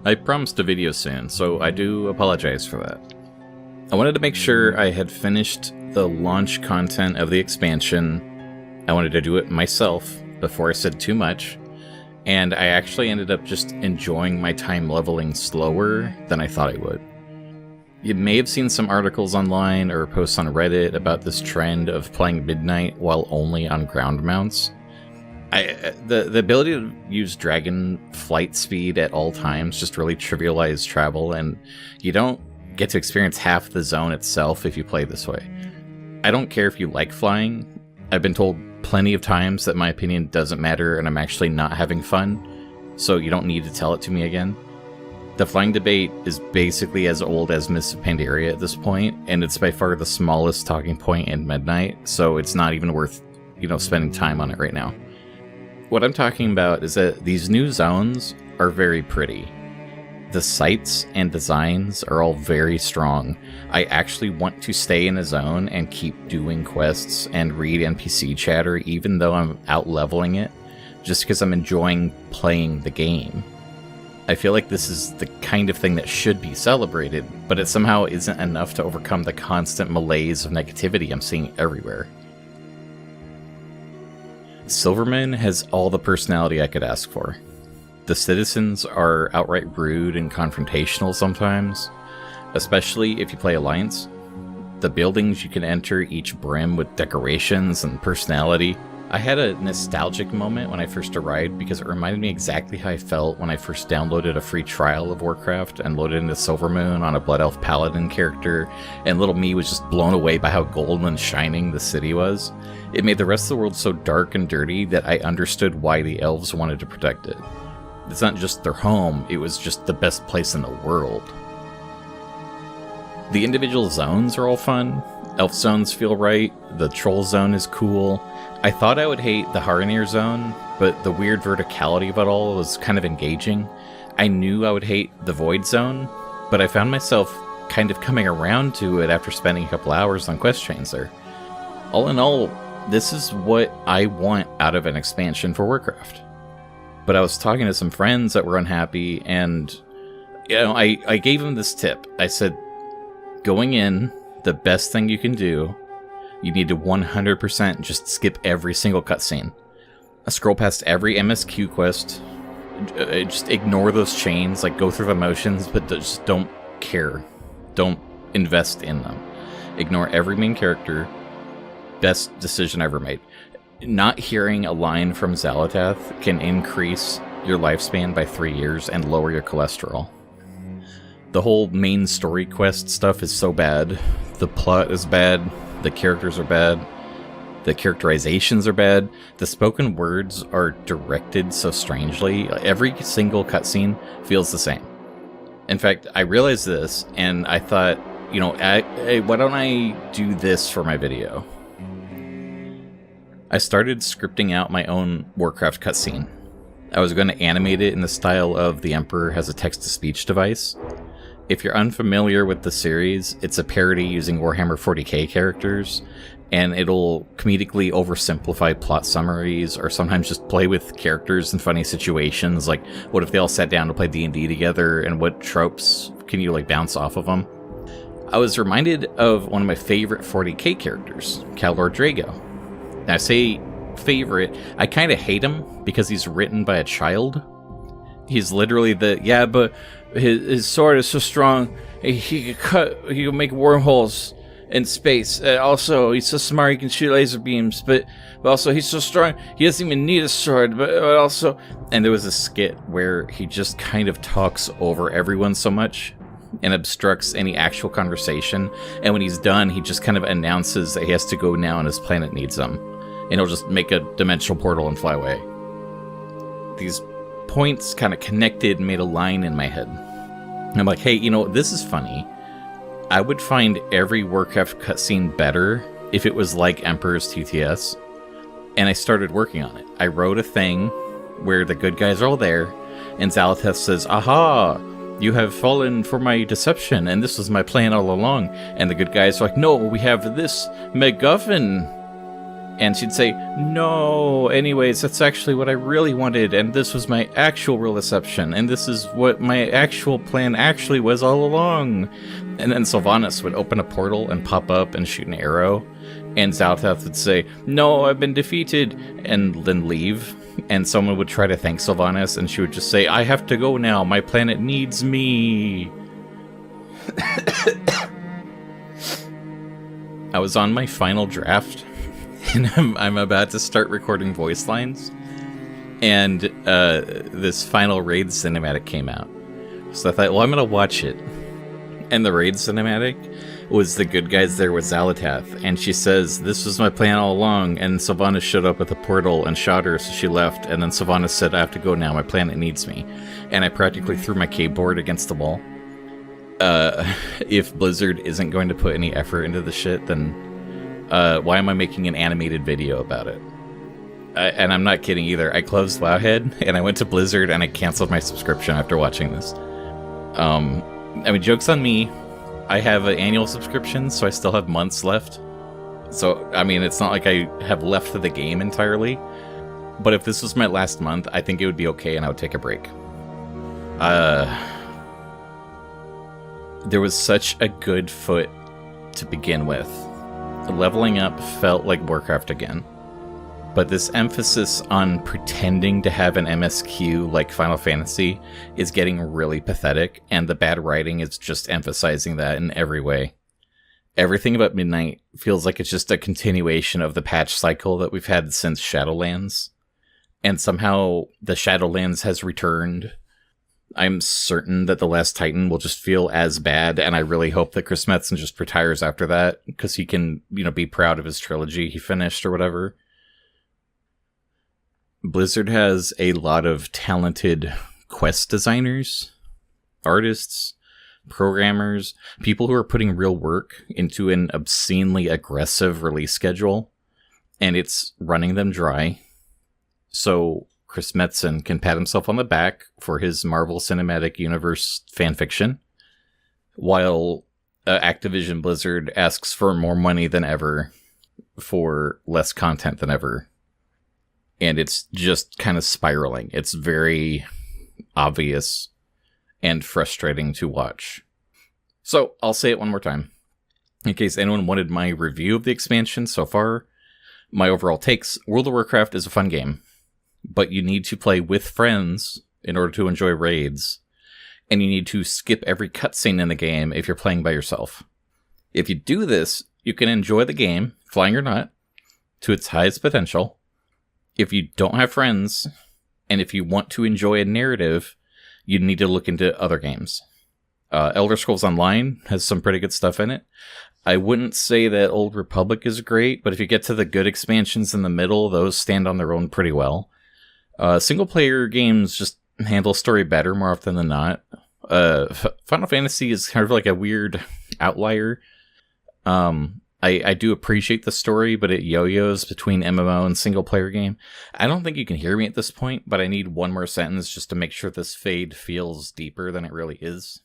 I promised a video soon, so I do apologize for that. I wanted to make sure I had finished the launch content of the expansion. I wanted to do it myself before I said too much, and I actually ended up just enjoying my time leveling slower than I thought I would. You may have seen some articles online or posts on Reddit about this trend of playing Midnight while only on ground mounts. The ability to use dragon flight speed at all times just really trivializes travel, and you don't get to experience half the zone itself if you play this way. I don't care if you like flying. I've been told plenty of times that my opinion doesn't matter and I'm actually not having fun, so you don't need to tell it to me again. The flying debate is basically as old as Mists of Pandaria at this point, and it's by far the smallest talking point in Midnight, so it's not even worth, spending time on it right now. What I'm talking about is that these new zones are very pretty. The sights and designs are all very strong. I actually want to stay in a zone and keep doing quests and read NPC chatter even though I'm out leveling it, just because I'm enjoying playing the game. I feel like this is the kind of thing that should be celebrated, but it somehow isn't enough to overcome the constant malaise of negativity I'm seeing everywhere. Silverman has all the personality I could ask for. The citizens are outright rude and confrontational sometimes, especially if you play Alliance. The buildings you can enter each brim with decorations and personality. I had a nostalgic moment when I first arrived because it reminded me exactly how I felt when I first downloaded a free trial of Warcraft and loaded into Silvermoon on a Blood Elf Paladin character, and little me was just blown away by how golden and shining the city was. It made the rest of the world so dark and dirty that I understood why the elves wanted to protect it. It's not just their home, it was just the best place in the world. The individual zones are all fun. Elf zones feel right, the troll zone is cool. I thought I would hate the Haranir zone, but the weird verticality of it all was kind of engaging. I knew I would hate the Void zone, but I found myself kind of coming around to it after spending a couple hours on quest chains there. All in all, this is what I want out of an expansion for Warcraft. But I was talking to some friends that were unhappy, and I gave them this tip. I said, going in, the best thing you can do, you need to 100% just skip every single cutscene. Scroll past every MSQ quest, just ignore those chains, go through the motions, but just don't care. Don't invest in them. Ignore every main character. Best decision ever made. Not hearing a line from Xal'atath can increase your lifespan by 3 years and lower your cholesterol. The whole main story quest stuff is so bad. The plot is bad. The characters are bad. The characterizations are bad. The spoken words are directed so strangely. Every single cutscene feels the same. In fact, I realized this, and I thought, why don't I do this for my video? I started scripting out my own Warcraft cutscene. I was going to animate it in the style of The Emperor has a text-to-speech device. If you're unfamiliar with the series, it's a parody using Warhammer 40k characters, and it'll comedically oversimplify plot summaries, or sometimes just play with characters in funny situations, like what if they all sat down to play D&D together, and what tropes can you bounce off of them? I was reminded of one of my favorite 40k characters, Calor Drago. Now, I say favorite, I kind of hate him because he's written by a child. He's literally but his sword is so strong, he can make wormholes in space. Also, he's so smart, he can shoot laser beams, but also he's so strong, he doesn't even need a sword, but also... And there was a skit where he just kind of talks over everyone so much and obstructs any actual conversation, and when he's done, he just kind of announces that he has to go now and his planet needs him, and he'll just make a dimensional portal and fly away. These points kind of connected and made a line in my head. And I'm like, hey, this is funny. I would find every Warcraft cutscene better if it was like Emperor's TTS. And I started working on it. I wrote a thing where the good guys are all there, and Xal'atath says, aha, you have fallen for my deception, and this was my plan all along. And the good guys are like, no, we have this MacGuffin. And she'd say, no, anyways, that's actually what I really wanted, and this was my actual real deception, and this is what my actual plan actually was all along. And then Sylvanas would open a portal and pop up and shoot an arrow, and Zaltath would say, no, I've been defeated, and then leave. And someone would try to thank Sylvanas, and she would just say, I have to go now, my planet needs me. I was on my final draft, and I'm about to start recording voice lines, and this final raid cinematic came out. So I thought, well, I'm going to watch it. And the raid cinematic was the good guys there with Zalatath, and she says, this was my plan all along, and Sylvanas showed up with a portal and shot her, so she left, and then Sylvanas said, I have to go now, my planet needs me. And I practically threw my keyboard against the wall. If Blizzard isn't going to put any effort into the shit, then why am I making an animated video about it? And I'm not kidding either. I closed Wowhead, and I went to Blizzard, and I canceled my subscription after watching this. I mean, joke's on me. I have an annual subscription, so I still have months left. So, I mean, it's not like I have left the game entirely. But if this was my last month, I think it would be okay, and I would take a break. There was such a good foot to begin with. Leveling up felt like Warcraft again. But this emphasis on pretending to have an MSQ like Final Fantasy is getting really pathetic, and the bad writing is just emphasizing that in every way. Everything about Midnight feels like it's just a continuation of the patch cycle that we've had since Shadowlands. And somehow the Shadowlands has returned. I'm certain that The Last Titan will just feel as bad, and I really hope that Chris Metzen just retires after that, because he can, be proud of his trilogy he finished or whatever. Blizzard has a lot of talented quest designers, artists, programmers, people who are putting real work into an obscenely aggressive release schedule, and it's running them dry. So Chris Metzen can pat himself on the back for his Marvel Cinematic Universe fanfiction, while Activision Blizzard asks for more money than ever for less content than ever. And it's just kind of spiraling. It's very obvious and frustrating to watch. So I'll say it one more time. In case anyone wanted my review of the expansion so far, my overall takes: World of Warcraft is a fun game, but you need to play with friends in order to enjoy raids, and you need to skip every cutscene in the game if you're playing by yourself. If you do this, you can enjoy the game, flying or not, to its highest potential. If you don't have friends, and if you want to enjoy a narrative, you need to look into other games. Elder Scrolls Online has some pretty good stuff in it. I wouldn't say that Old Republic is great, but if you get to the good expansions in the middle, those stand on their own pretty well. Single-player games just handle story better more often than not. Final Fantasy is kind of like a weird outlier. I do appreciate the story, but it yo-yos between MMO and single-player game. I don't think you can hear me at this point, but I need one more sentence just to make sure this fade feels deeper than it really is.